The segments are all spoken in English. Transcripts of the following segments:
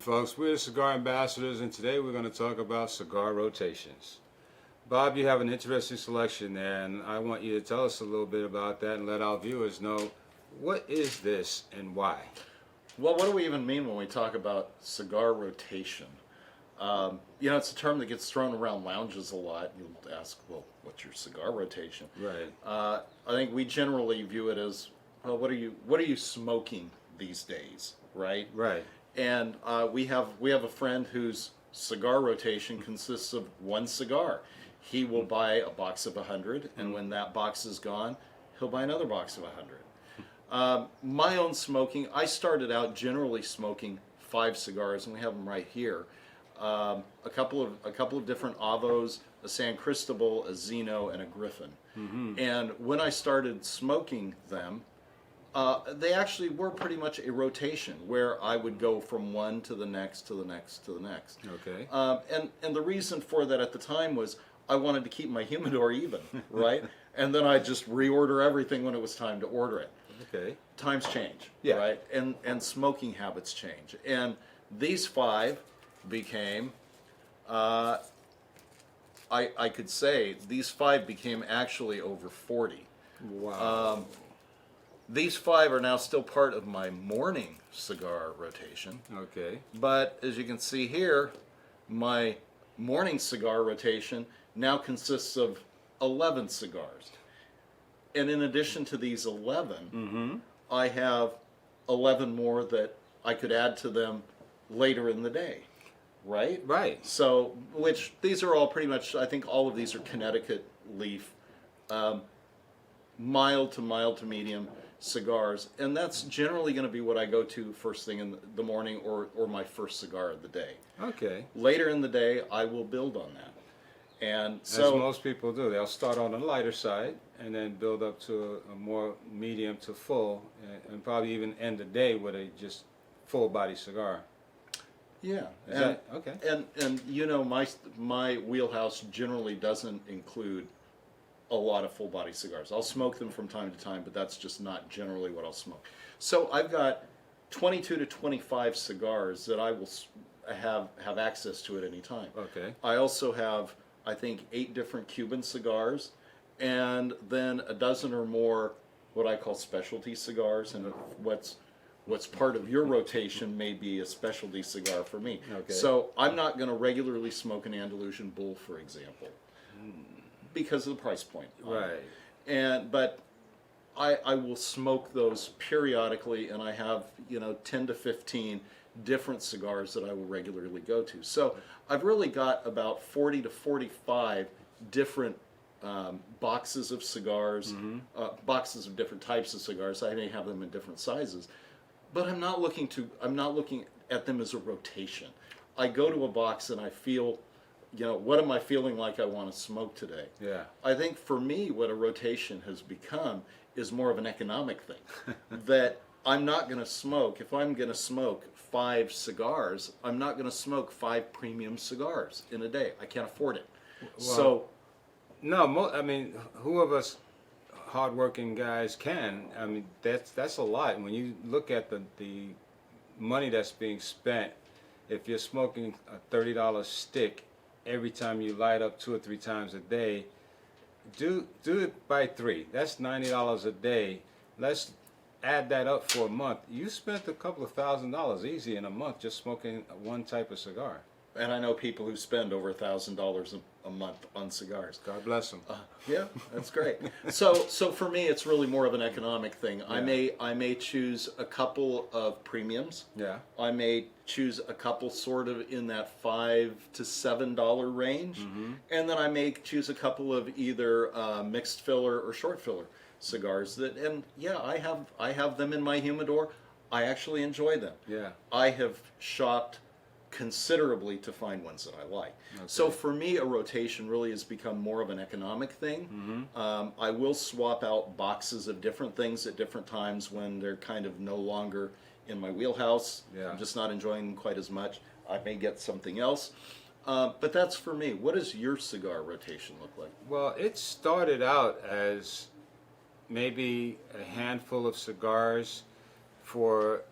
folks. We're the Cigar Ambassadors, and today we're going to talk about cigar rotations. Bob, you have an interesting selection there, and I want you to tell us a little bit about that and let our viewers know what is this and why. Well, what do we even mean when we talk about cigar rotation? You know, it's a term that gets thrown around lounges a lot. You'll ask, well, what's your cigar rotation? Right. I think we generally view it as, well, what are you smoking these days, right? Right. And we have a friend whose cigar rotation consists of one cigar. He will buy a box of 100, and when that box is gone, he'll buy another box of 100. My own smoking, I started out generally smoking 5 cigars, and we have them right here. A couple of different Avos, a San Cristobal, a Zeno, and a Griffin. And when I started smoking them, they actually were pretty much a rotation where I would go from one to the next to the next to the next. Okay. And the reason for that at the time was I wanted to keep my humidor even, right? And then I just reorder everything when it was time to order it. Okay. Times change, Yeah. right? And smoking habits change. And these 5 became, I could say, these 5 became actually over 40. Wow. These 5 are now still part of my morning cigar rotation. Okay. But as you can see here, my morning cigar rotation now consists of 11 cigars. And in addition to these 11, I have 11 more that I could add to them later in the day, right? Right. So, which these are all pretty much, I think all of these are Connecticut leaf, mild to medium cigars, and that's generally going to be what I go to first thing in the morning or my first cigar of the day. Okay. Later in the day, I will build on that. And so, as most people do, they'll start on the lighter side and then build up to a more medium to full, and probably even end the day with a just full body cigar. yeah, Is that okay? and you know, my wheelhouse generally doesn't include a lot of full body cigars. I'll smoke them from time to time, but that's just not generally what I'll smoke. So I've got 22 to 25 cigars that I will have access to at any time. Okay. I also have, I think, 8 different Cuban cigars, and then a dozen or more what I call specialty cigars, and what's part of your rotation may be a specialty cigar for me. Okay. So I'm not going to regularly smoke an Andalusian Bull, for example, because of the price point. Right. But I will smoke those periodically, and I have 10 to 15 different cigars that I will regularly go to. So I've really got about 40 to 45 different boxes of cigars, boxes of different types of cigars. I may have them in different sizes, but I'm not looking at them as a rotation. I go to a box and I feel, what am I feeling like I want to smoke today? Yeah. I think for me, what a rotation has become is more of an economic thing. That I'm not going to smoke, if I'm going to smoke 5 cigars, I'm not going to smoke 5 premium cigars in a day. I can't afford it. Well, no, I mean, who of us hardworking guys can? I mean, that's a lot. And when you look at the money that's being spent, if you're smoking a $30 stick every time you light up 2 or 3 times a day, do it by 3. That's $90 a day. Let's add that up for a month. You spent a couple of $1,000 easy in a month just smoking one type of cigar. And I know people who spend over $1,000 a month on cigars. God bless them. Yeah, that's great. So for me, it's really more of an economic thing. Yeah. I may choose a couple of premiums. Yeah. I may choose a couple sort of in that $5 to $7 range, and then I may choose a couple of either mixed filler or short filler cigars. I have them in my humidor. I actually enjoy them. Yeah. I have shopped considerably to find ones that I like. Okay. So for me, a rotation really has become more of an economic thing. I will swap out boxes of different things at different times when they're kind of no longer in my wheelhouse. Yeah. I'm just not enjoying them quite as much. I may get something else. But that's for me. What does your cigar rotation look like? Well, it started out as maybe a handful of cigars for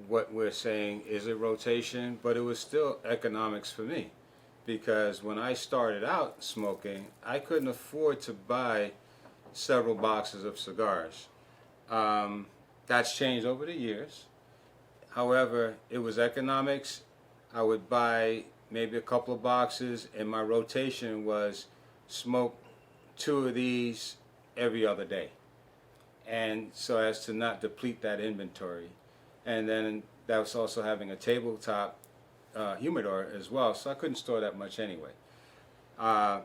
what we're saying is a rotation, but it was still economics for me. Because when I started out smoking, I couldn't afford to buy several boxes of cigars. That's changed over the years. However, it was economics. I would buy maybe a couple of boxes, and my rotation was smoke 2 of these every other day. And so as to not deplete that inventory. And then that was also having a tabletop humidor as well, so I couldn't store that much anyway.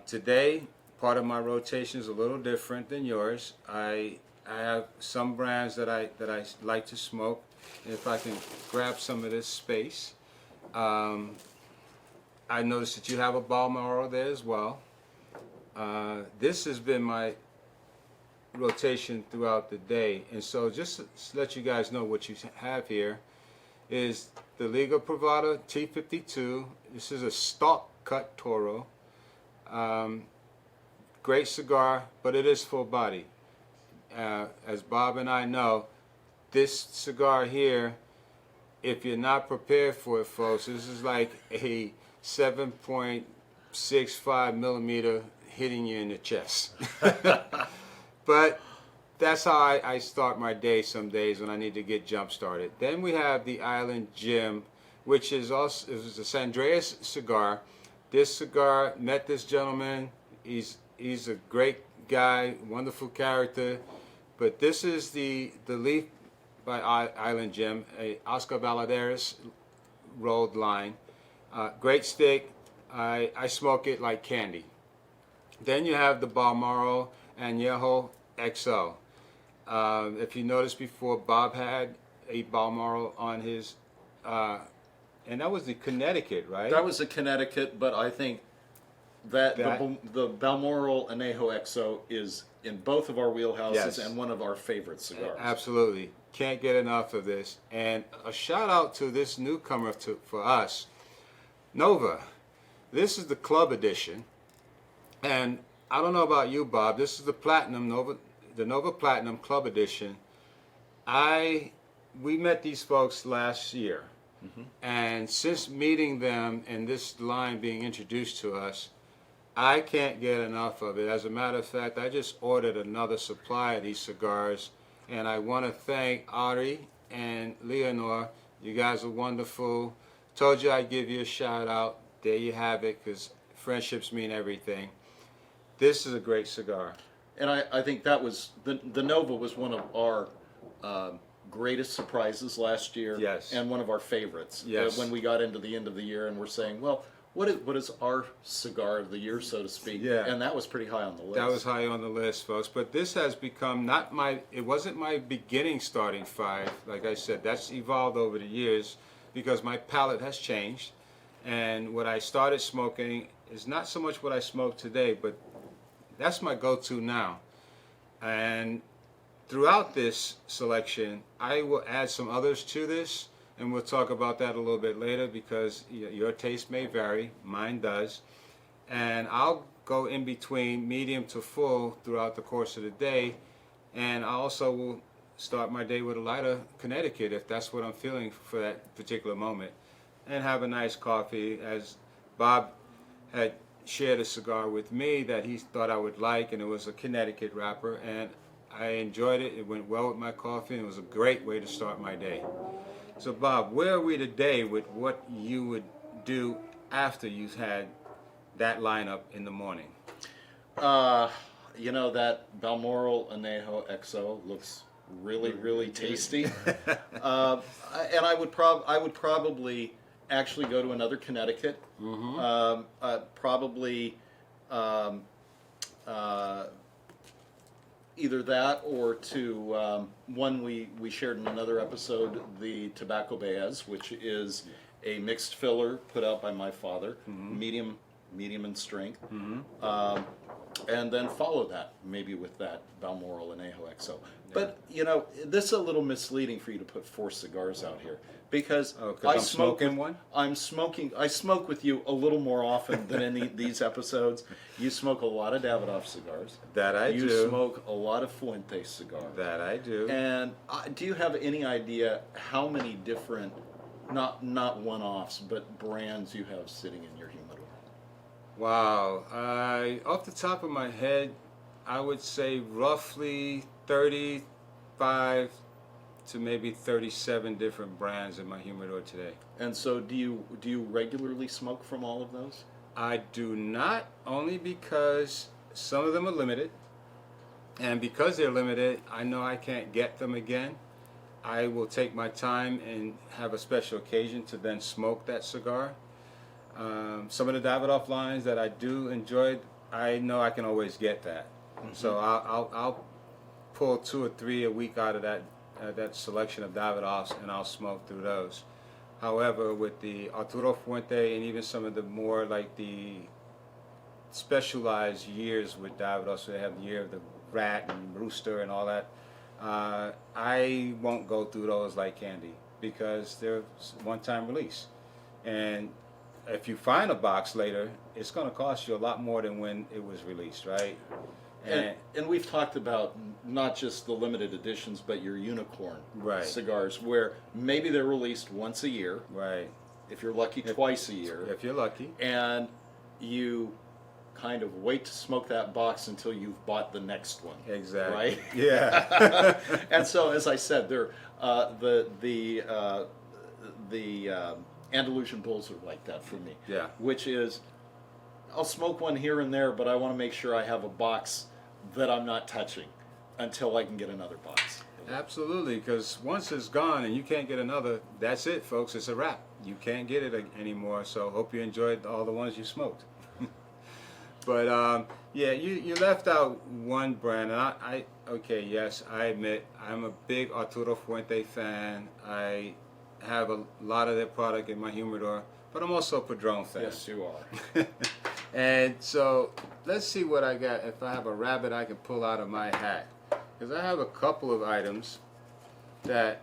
Today, part of my rotation is a little different than yours. I have some brands that I like to smoke. And if I can grab some of this space, I noticed that you have a Balmoral there as well. This has been my rotation throughout the day, and so just to let you guys know what you have here is the Liga Privada T52. This is a stalk cut Toro. Great cigar, but it is full body. As Bob and I know, this cigar here, if you're not prepared for it, folks, this is like a 7.65 millimeter hitting you in the chest. But that's how I start my day some days when I need to get jump started. Then we have the Island Jim, which is also a San Andreas cigar. This cigar, met this gentleman. He's a great guy, wonderful character. But this is the leaf by Island Jim, a Oscar Valadares rolled line. Great stick. I smoke it like candy. Then you have the Balmoral Añejo XO. If you noticed before, Bob had a Balmoral on his, and that was the Connecticut, right? That was a Connecticut, but I think that the Balmoral Añejo XO is in both of our wheelhouses, yes, and one of our favorite cigars. Absolutely. Can't get enough of this. And a shout out to this newcomer for us, Nova. This is the club edition. And I don't know about you, Bob. This is the Platinum Nova, the Nova Platinum Club Edition. We met these folks last year, and since meeting them and this line being introduced to us, I can't get enough of it. As a matter of fact, I just ordered another supply of these cigars, and I want to thank Ari and Leonor. You guys are wonderful. Told you I'd give you a shout out. There you have it, because friendships mean everything. This is a great cigar. And I think that was, the Nova was one of our greatest surprises last year. Yes. And one of our favorites. Yes. When we got into the end of the year and we're saying, well, what is our cigar of the year, so to speak? Yeah. And that was pretty high on the list. That was high on the list, folks. But this has become it wasn't my beginning starting five. Like I said, that's evolved over the years because my palate has changed. And what I started smoking is not so much what I smoke today, but that's my go-to now. And throughout this selection, I will add some others to this, and we'll talk about that a little bit later because your taste may vary, mine does. And I'll go in between medium to full throughout the course of the day, and I also will start my day with a lighter Connecticut if that's what I'm feeling for that particular moment, and have a nice coffee. As Bob had shared a cigar with me that he thought I would like, and it was a Connecticut wrapper, and I enjoyed it. It went well with my coffee, and it was a great way to start my day. So Bob, where are we today with what you would do after you've had that lineup in the morning? You know, that Balmoral Añejo XO looks really, really tasty. And I would probably actually go to another Connecticut. Probably either that or to one we shared in another episode, the Tobacco Baez, which is a mixed filler put out by my father, medium medium in strength, Mm-hmm. and then follow that maybe with that Balmoral Añejo XO. But you know, this is a little misleading for you to put 4 cigars out here because Oh, 'cause I'm smoking with, one? I'm smoking. I smoke with you a little more often than in these episodes. You smoke a lot of Davidoff cigars. That I You do. smoke a lot of Fuente cigars. That I do. And do you have any idea how many different, not one-offs, but brands you have sitting in your humidor? Wow. Off the top of my head, I would say roughly 35 to maybe 37 different brands in my humidor today. And so, do you regularly smoke from all of those? I do not, only because some of them are limited, and because they're limited, I know I can't get them again. I will take my time and have a special occasion to then smoke that cigar. Some of the Davidoff lines that I do enjoy, I know I can always get that. Mm-hmm. So I'll pull 2 or 3 a week out of that selection of Davidoffs, and I'll smoke through those. However, with the Arturo Fuente and even some of the more like the specialized years with Davidoff, so they have the year of the rat and rooster and all that, I won't go through those like candy because they're one-time release. And if you find a box later, it's going to cost you a lot more than when it was released, right? And we've talked about not just the limited editions, but your unicorn Right. cigars, where maybe they're released once a year, Right. if you're lucky, twice a year, If you're lucky. and you kind of wait to smoke that box until you've bought the next one. Exactly. Right? Yeah. And so, as I said, they're Andalusian Bulls are like that for me. Yeah. Which is, I'll smoke one here and there, but I want to make sure I have a box that I'm not touching until I can get another box. Absolutely, because once it's gone and you can't get another, that's it, folks. It's a wrap. You can't get it anymore. So hope you enjoyed all the ones you smoked. But yeah, you left out one brand, and I okay, yes, I admit I'm a big Arturo Fuente fan. I have a lot of their product in my humidor, but I'm also a Padron fan. Yes, you are. And so let's see what I got. If I have a rabbit I can pull out of my hat, because I have a couple of items that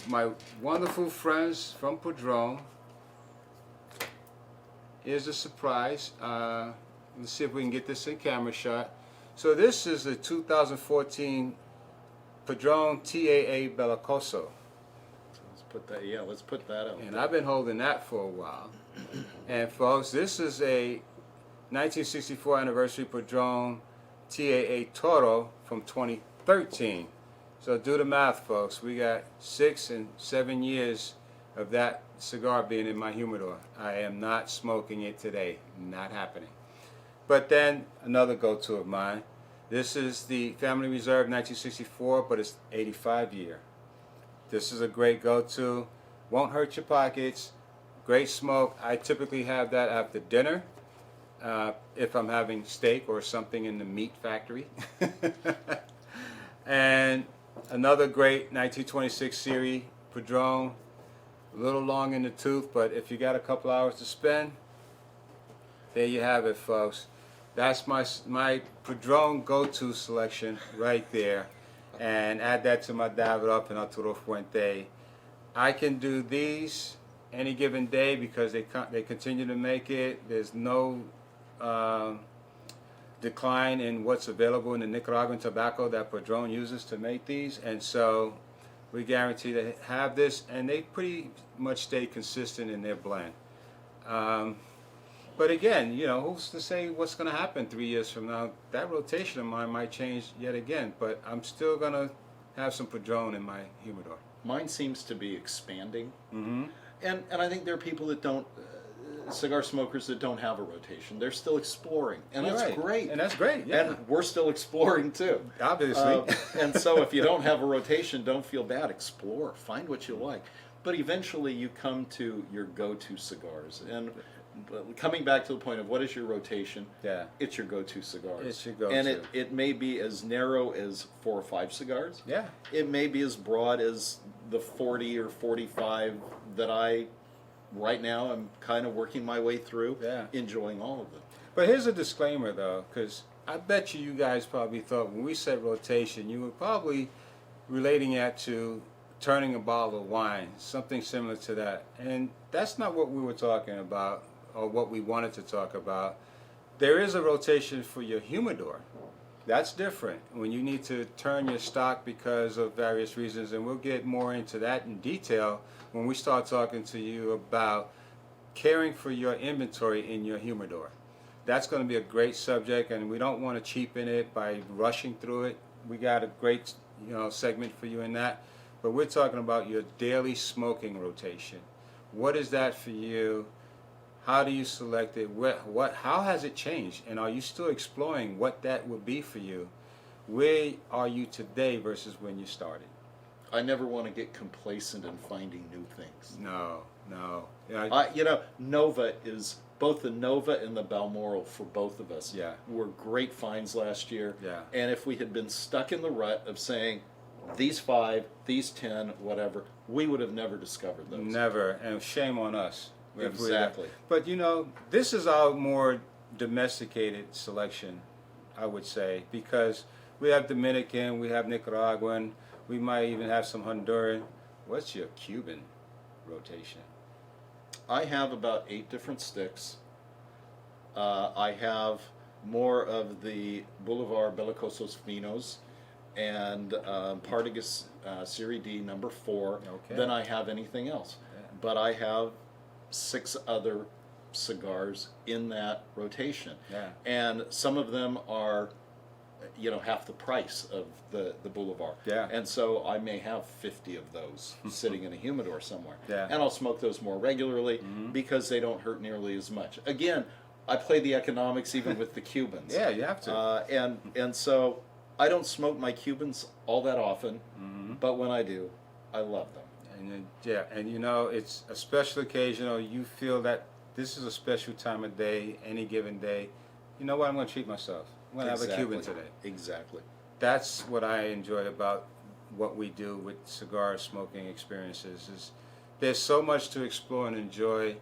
my wonderful friends from Padron. Here's a surprise. Let's see if we can get this in camera shot. So this is a 2014 Padron TAA Bellicoso. Let's put that out. And I've been holding that for a while. And folks, this is a 1964 anniversary Padron TAA Toro from 2013. So do the math, folks. We got 6 and 7 years of that cigar being in my humidor. I am not smoking it today. Not happening. But then another go-to of mine. This is the Family Reserve 1964, but it's 85 year. This is a great go-to. Won't hurt your pockets. Great smoke. I typically have that after dinner if I'm having steak or something in the meat factory. And another great 1926 series Padron. A little long in the tooth, but if you got a couple hours to spend, there you have it, folks. That's my Padron go-to selection right there. And add that to my Davidoff and Arturo Fuente. I can do these any given day because they continue to make it. There's no decline in what's available in the Nicaraguan tobacco that Padron uses to make these, and so we guarantee to have this, and they pretty much stay consistent in their blend. But again, you know, who's to say what's going to happen 3 years from now? That rotation of mine might change yet again, but I'm still going to have some Padron in my humidor. Mine seems to be expanding. Mm-hmm. And I think there are people that don't, cigar smokers that don't have a rotation. They're still exploring. And You're that's right. great. And that's great, yeah. And we're still exploring too. Obviously. And so if you don't have a rotation, don't feel bad. Explore. Find what you like. But eventually you come to your go-to cigars. And coming back to the point of what is your rotation, Yeah. it's your go-to cigars. It's your go-to. And it may be as narrow as 4 or 5 cigars. Yeah. It may be as broad as the 40 or 45 that I right now I'm kind of working my way through, Yeah. enjoying all of them. But here's a disclaimer though, because I bet you guys probably thought when we said rotation, you were probably relating that to turning a bottle of wine, something similar to that. And that's not what we were talking about or what we wanted to talk about. There is a rotation for your humidor. That's different when you need to turn your stock because of various reasons, and we'll get more into that in detail when we start talking to you about caring for your inventory in your humidor. That's going to be a great subject, and we don't want to cheapen it by rushing through it. We got a great segment for you in that, but we're talking about your daily smoking rotation. What is that for you? How do you select it? How has it changed? And are you still exploring what that would be for you? Where are you today versus when you started? I never want to get complacent in finding new things. No. Yeah, Nova is both the Nova and the Balmoral for both of us. Yeah. Were great finds last year. Yeah. And if we had been stuck in the rut of saying these 5, these 10, whatever, we would have never discovered those. Never, and shame on us. Exactly. But this is our more domesticated selection, I would say, because we have Dominican, we have Nicaraguan, we might even have some Honduran. What's your Cuban rotation? I have about 8 different sticks. I have more of the Boulevard Belicosos Finos and Partagas Serie D number 4 than I have anything else. Yeah. But I have 6 other cigars in that rotation. Yeah. And some of them are, half the price of the Boulevard. Yeah. And so I may have 50 of those sitting in a humidor somewhere. Yeah. And I'll smoke those more regularly because they don't hurt nearly as much. Again, I play the economics even with the Cubans. Yeah, you have to. And so I don't smoke my Cubans all that often, but when I do, I love them. And it's a special occasion, or you feel that this is a special time of day, any given day. You know what? I'm going to treat myself. I'm going to have a Cuban today. Exactly. That's what I enjoy about what we do with cigar smoking experiences. Is there's so much to explore and enjoy,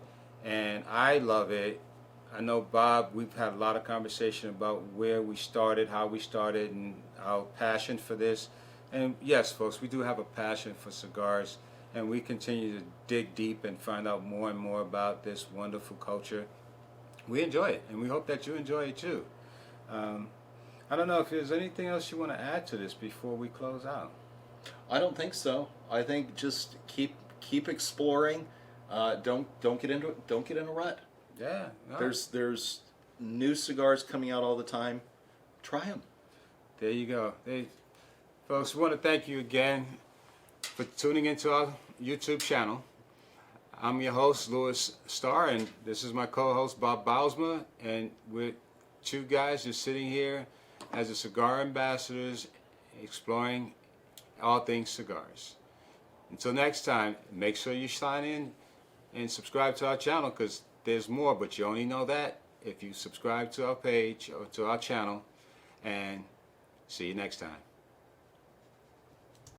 and I love it. I know, Bob, we've had a lot of conversation about where we started, how we started, and our passion for this. And yes, folks, we do have a passion for cigars, and we continue to dig deep and find out more and more about this wonderful culture. We enjoy it, and we hope that you enjoy it too. I don't know if there's anything else you want to add to this before we close out. I don't think so. I think just keep exploring. Don't get in a rut. Yeah. No. There's new cigars coming out all the time. Try them. There you go. Folks, we want to thank you again for tuning into our YouTube channel. I'm your host, Louis Starr, and this is my co-host, Bob Bylsma, and we're 2 guys just sitting here as the cigar ambassadors exploring all things cigars. Until next time, make sure you sign in and subscribe to our channel, because there's more, but you only know that if you subscribe to our page or to our channel. And see you next time.